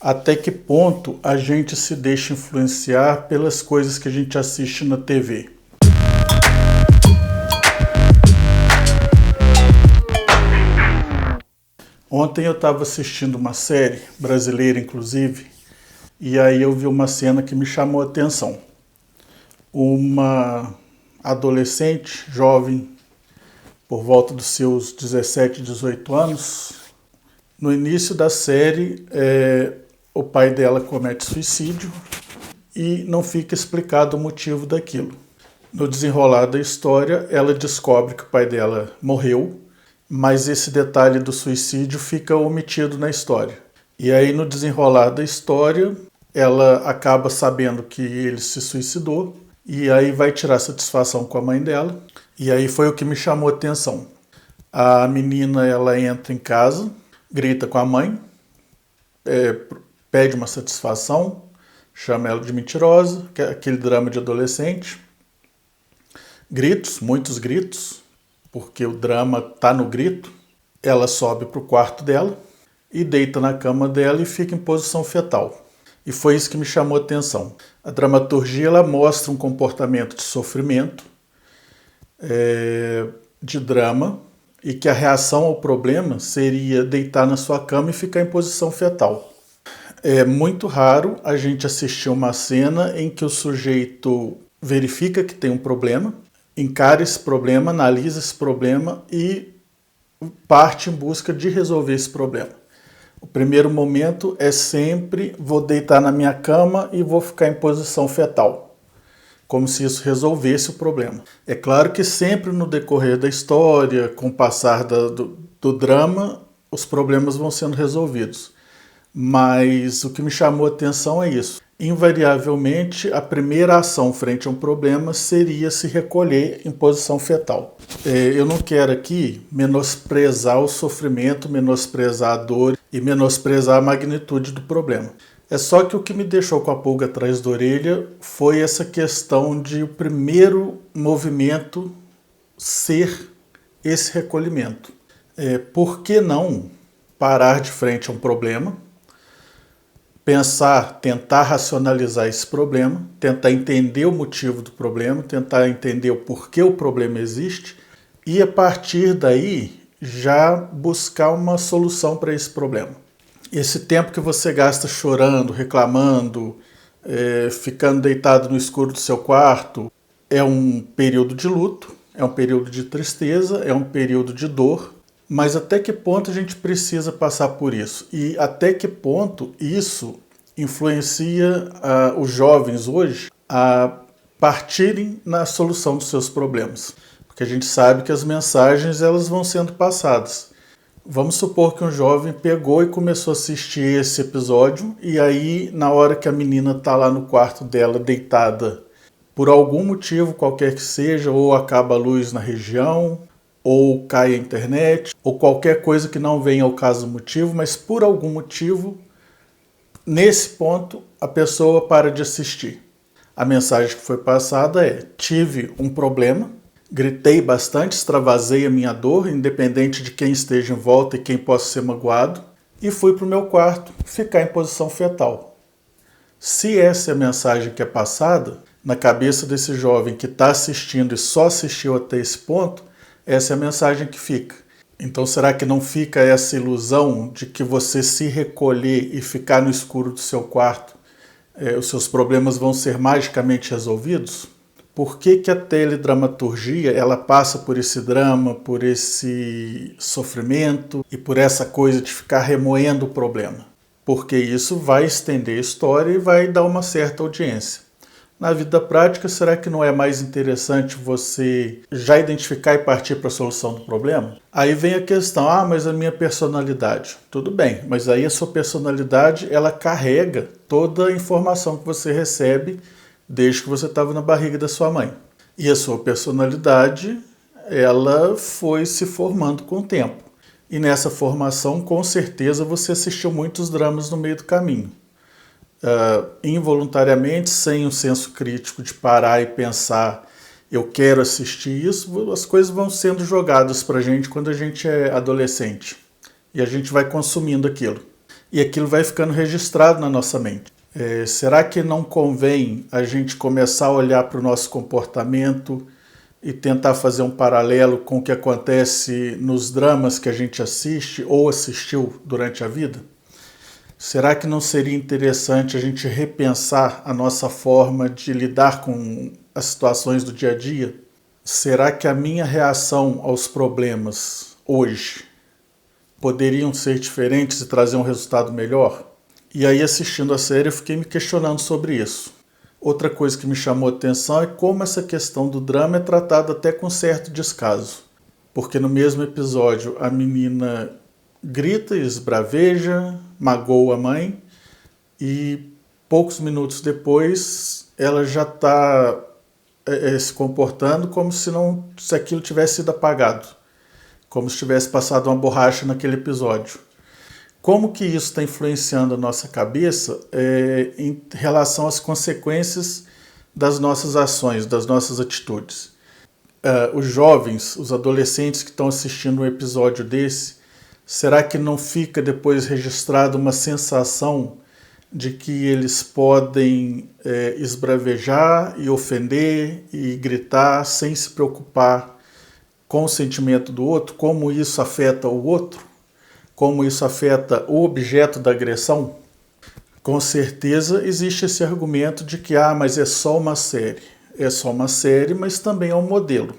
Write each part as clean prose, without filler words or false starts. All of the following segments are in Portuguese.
Até que ponto a gente se deixa influenciar pelas coisas que a gente assiste na TV? Ontem eu estava assistindo uma série, brasileira inclusive, e aí eu vi uma cena que me chamou a atenção. Uma adolescente, jovem, por volta dos seus 17, 18 anos, no início da série, o pai dela comete suicídio e não fica explicado o motivo daquilo. No desenrolar da história, ela descobre que o pai dela morreu, mas esse detalhe do suicídio fica omitido na história. E aí, no desenrolar da história, ela acaba sabendo que ele se suicidou e aí vai tirar satisfação com a mãe dela. E aí foi o que me chamou a atenção. A menina, ela entra em casa, grita com a mãe, pede uma satisfação, chama ela de mentirosa, que é aquele drama de adolescente. Gritos, muitos gritos, porque o drama está no grito. Ela sobe para o quarto dela e deita na cama dela e fica em posição fetal. E foi isso que me chamou a atenção. A dramaturgia ela mostra um comportamento de sofrimento, de drama, e que a reação ao problema seria deitar na sua cama e ficar em posição fetal. É muito raro a gente assistir uma cena em que o sujeito verifica que tem um problema, encara esse problema, analisa esse problema e parte em busca de resolver esse problema. O primeiro momento é sempre vou deitar na minha cama e vou ficar em posição fetal, como se isso resolvesse o problema. É claro que sempre no decorrer da história, com o passar do drama, os problemas vão sendo resolvidos. Mas o que me chamou a atenção é isso. Invariavelmente, a primeira ação frente a um problema seria se recolher em posição fetal. Eu não quero aqui menosprezar o sofrimento, menosprezar a dor e menosprezar a magnitude do problema. É só que o que me deixou com a pulga atrás da orelha foi essa questão de o primeiro movimento ser esse recolhimento. Por que não parar de frente a um problema, pensar, tentar racionalizar esse problema, tentar entender o motivo do problema, tentar entender o porquê o problema existe e a partir daí já buscar uma solução para esse problema. Esse tempo que você gasta chorando, reclamando, ficando deitado no escuro do seu quarto, é um período de luto, é um período de tristeza, é um período de dor, mas até que ponto a gente precisa passar por isso? E até que ponto isso influencia os jovens hoje a partirem na solução dos seus problemas? Porque a gente sabe que as mensagens elas vão sendo passadas. Vamos supor que um jovem pegou e começou a assistir esse episódio e aí na hora que a menina está lá no quarto dela deitada, por algum motivo qualquer que seja, ou acaba a luz na região, ou cai a internet, ou qualquer coisa que não venha ao caso motivo, mas por algum motivo, nesse ponto, a pessoa para de assistir. A mensagem que foi passada é: tive um problema, gritei bastante, extravasei a minha dor, independente de quem esteja em volta e quem possa ser magoado, e fui para o meu quarto ficar em posição fetal. Se essa é a mensagem que é passada, na cabeça desse jovem que está assistindo e só assistiu até esse ponto, essa é a mensagem que fica. Então será que não fica essa ilusão de que você se recolher e ficar no escuro do seu quarto, os seus problemas vão ser magicamente resolvidos? Por que a teledramaturgia ela passa por esse drama, por esse sofrimento e por essa coisa de ficar remoendo o problema? Porque isso vai estender a história e vai dar uma certa audiência. Na vida prática, será que não é mais interessante você já identificar e partir para a solução do problema? Aí vem a questão, mas a minha personalidade. Tudo bem, mas aí a sua personalidade, ela carrega toda a informação que você recebe desde que você estava na barriga da sua mãe. E a sua personalidade, ela foi se formando com o tempo. E nessa formação, com certeza, você assistiu muitos dramas no meio do caminho. Involuntariamente, sem um senso crítico de parar e pensar, eu quero assistir isso, as coisas vão sendo jogadas para a gente quando a gente é adolescente. E a gente vai consumindo aquilo. e aquilo vai ficando registrado na nossa mente. Será que não convém a gente começar a olhar para o nosso comportamento e tentar fazer um paralelo com o que acontece nos dramas que a gente assiste ou assistiu durante a vida? Será que não seria interessante a gente repensar a nossa forma de lidar com as situações do dia a dia? Será que a minha reação aos problemas hoje poderiam ser diferentes e trazer um resultado melhor? E aí, assistindo a série, eu fiquei me questionando sobre isso. Outra coisa que me chamou a atenção é como essa questão do drama é tratada até com certo descaso. Porque no mesmo episódio, a menina grita, esbraveja, magoa a mãe e poucos minutos depois ela já está se comportando como se aquilo tivesse sido apagado, como se tivesse passado uma borracha naquele episódio. Como que isso está influenciando a nossa cabeça em relação às consequências das nossas ações, das nossas atitudes? Os jovens, os adolescentes que estão assistindo um episódio desse, será que não fica depois registrado uma sensação de que eles podem esbravejar e ofender e gritar sem se preocupar com o sentimento do outro, como isso afeta o outro? Como isso afeta o objeto da agressão? Com certeza existe esse argumento de que mas é só uma série. É só uma série, mas também é um modelo.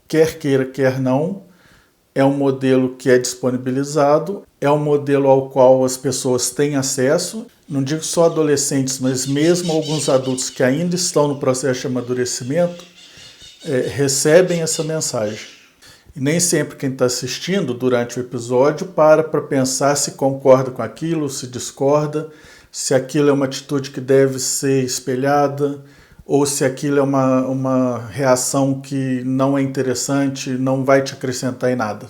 Quer queira, quer não, é um modelo que é disponibilizado, é um modelo ao qual as pessoas têm acesso, não digo só adolescentes, mas mesmo alguns adultos que ainda estão no processo de amadurecimento, recebem essa mensagem. E nem sempre quem está assistindo durante o episódio para pensar se concorda com aquilo, se discorda, se aquilo é uma atitude que deve ser espelhada, ou se aquilo é uma reação que não é interessante, não vai te acrescentar em nada.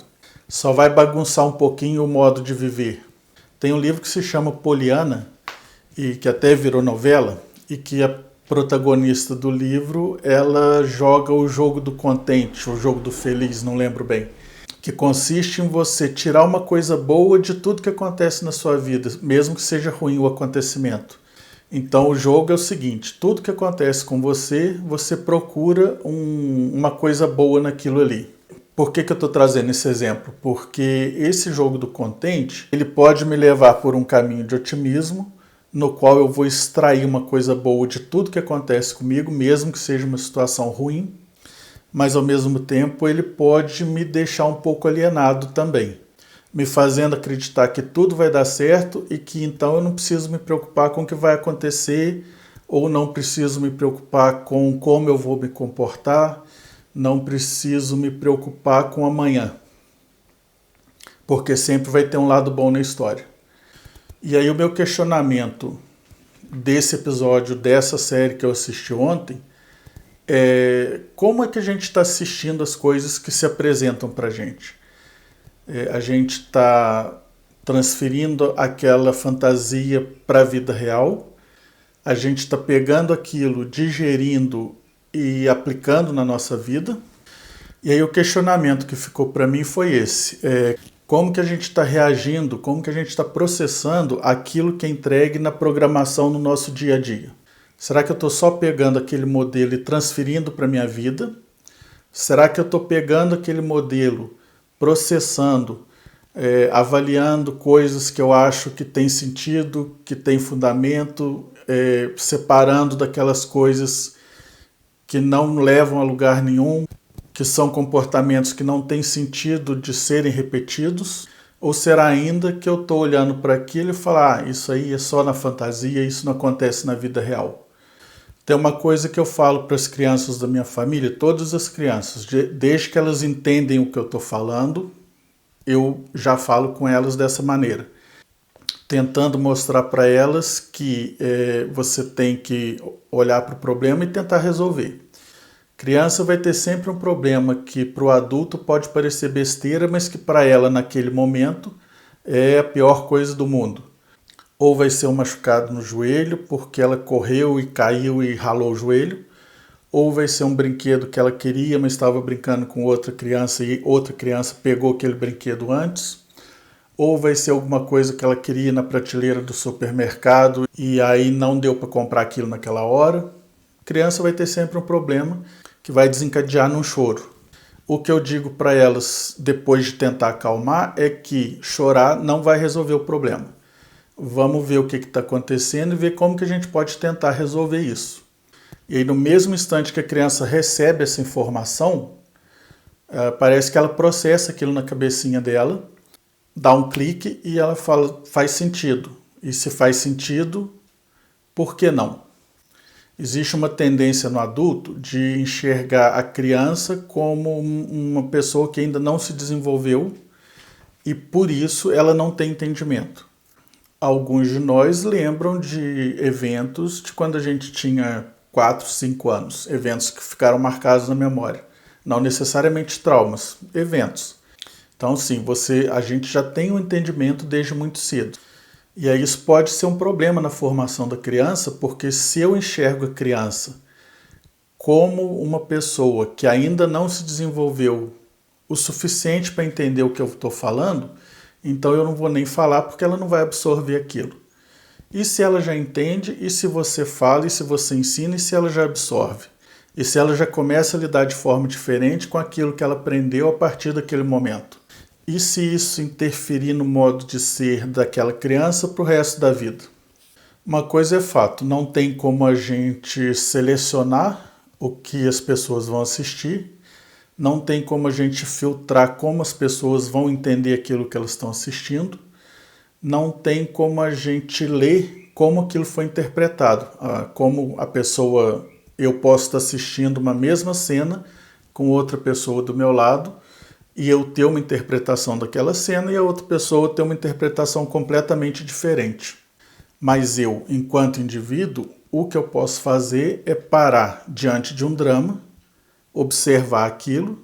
Só vai bagunçar um pouquinho o modo de viver. Tem um livro que se chama Poliana, e que até virou novela, e que a protagonista do livro, ela joga o jogo do contente, o jogo do feliz, não lembro bem, que consiste em você tirar uma coisa boa de tudo que acontece na sua vida, mesmo que seja ruim o acontecimento. Então o jogo é o seguinte, tudo que acontece com você, você procura uma coisa boa naquilo ali. Por que eu estou trazendo esse exemplo? Porque esse jogo do contente, ele pode me levar por um caminho de otimismo, no qual eu vou extrair uma coisa boa de tudo que acontece comigo, mesmo que seja uma situação ruim, mas ao mesmo tempo ele pode me deixar um pouco alienado também, me fazendo acreditar que tudo vai dar certo e que então eu não preciso me preocupar com o que vai acontecer, ou não preciso me preocupar com como eu vou me comportar, não preciso me preocupar com amanhã, porque sempre vai ter um lado bom na história. E aí o meu questionamento desse episódio, dessa série que eu assisti ontem, é como é que a gente está assistindo as coisas que se apresentam para a gente? A gente está transferindo aquela fantasia para a vida real, a gente está pegando aquilo, digerindo e aplicando na nossa vida. E aí o questionamento que ficou para mim foi esse. Como que a gente está reagindo, como que a gente está processando aquilo que é entregue na programação no nosso dia a dia? Será que eu estou só pegando aquele modelo e transferindo para a minha vida? Será que eu estou pegando aquele modelo, processando, avaliando coisas que eu acho que tem sentido, que tem fundamento, separando daquelas coisas que não levam a lugar nenhum, que são comportamentos que não têm sentido de serem repetidos? Ou será ainda que eu estou olhando para aquilo e falar, isso aí é só na fantasia, isso não acontece na vida real? Tem uma coisa que eu falo para as crianças da minha família, todas as crianças, desde que elas entendem o que eu estou falando, eu já falo com elas dessa maneira, tentando mostrar para elas que você tem que olhar para o problema e tentar resolver. Criança vai ter sempre um problema que para o adulto pode parecer besteira, mas que para ela naquele momento é a pior coisa do mundo. Ou vai ser um machucado no joelho porque ela correu e caiu e ralou o joelho, ou vai ser um brinquedo que ela queria, mas estava brincando com outra criança e outra criança pegou aquele brinquedo antes, ou vai ser alguma coisa que ela queria na prateleira do supermercado e aí não deu para comprar aquilo naquela hora. A criança vai ter sempre um problema que vai desencadear num choro. O que eu digo para elas depois de tentar acalmar é que chorar não vai resolver o problema. Vamos ver o que está acontecendo e ver como que a gente pode tentar resolver isso. E aí no mesmo instante que a criança recebe essa informação, parece que ela processa aquilo na cabecinha dela, dá um clique e ela fala, faz sentido. E se faz sentido, por que não? Existe uma tendência no adulto de enxergar a criança como uma pessoa que ainda não se desenvolveu e por isso ela não tem entendimento. Alguns de nós lembram de eventos de quando a gente tinha 4, 5 anos, eventos que ficaram marcados na memória. Não necessariamente traumas, eventos. Então, sim, a gente já tem um entendimento desde muito cedo. E aí isso pode ser um problema na formação da criança, porque se eu enxergo a criança como uma pessoa que ainda não se desenvolveu o suficiente para entender o que eu estou falando, então eu não vou nem falar porque ela não vai absorver aquilo. E se ela já entende, e se você fala, e se você ensina, e se ela já absorve? E se ela já começa a lidar de forma diferente com aquilo que ela aprendeu a partir daquele momento? E se isso interferir no modo de ser daquela criança para o resto da vida? Uma coisa é fato, não tem como a gente selecionar o que as pessoas vão assistir, não tem como a gente filtrar como as pessoas vão entender aquilo que elas estão assistindo, não tem como a gente ler como aquilo foi interpretado, como a pessoa, eu posso estar assistindo uma mesma cena com outra pessoa do meu lado, e eu ter uma interpretação daquela cena e a outra pessoa ter uma interpretação completamente diferente. Mas eu, enquanto indivíduo, o que eu posso fazer é parar diante de um drama, observar aquilo,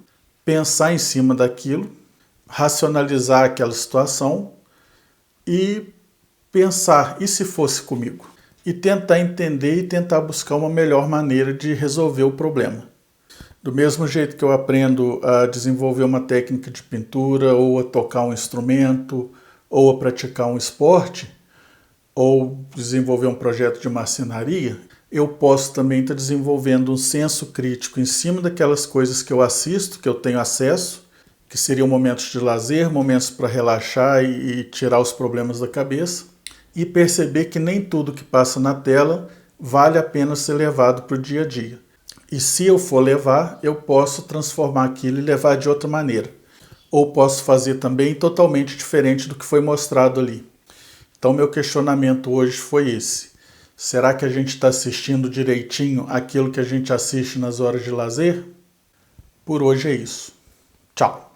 pensar em cima daquilo, racionalizar aquela situação e pensar, e se fosse comigo? E tentar entender e tentar buscar uma melhor maneira de resolver o problema. Do mesmo jeito que eu aprendo a desenvolver uma técnica de pintura, ou a tocar um instrumento, ou a praticar um esporte, ou desenvolver um projeto de marcenaria, eu posso também estar desenvolvendo um senso crítico em cima daquelas coisas que eu assisto, que eu tenho acesso, que seriam momentos de lazer, momentos para relaxar e tirar os problemas da cabeça, e perceber que nem tudo que passa na tela vale a pena ser levado para o dia a dia. E se eu for levar, eu posso transformar aquilo e levar de outra maneira. Ou posso fazer também totalmente diferente do que foi mostrado ali. Então, meu questionamento hoje foi esse. Será que a gente está assistindo direitinho aquilo que a gente assiste nas horas de lazer? Por hoje é isso. Tchau!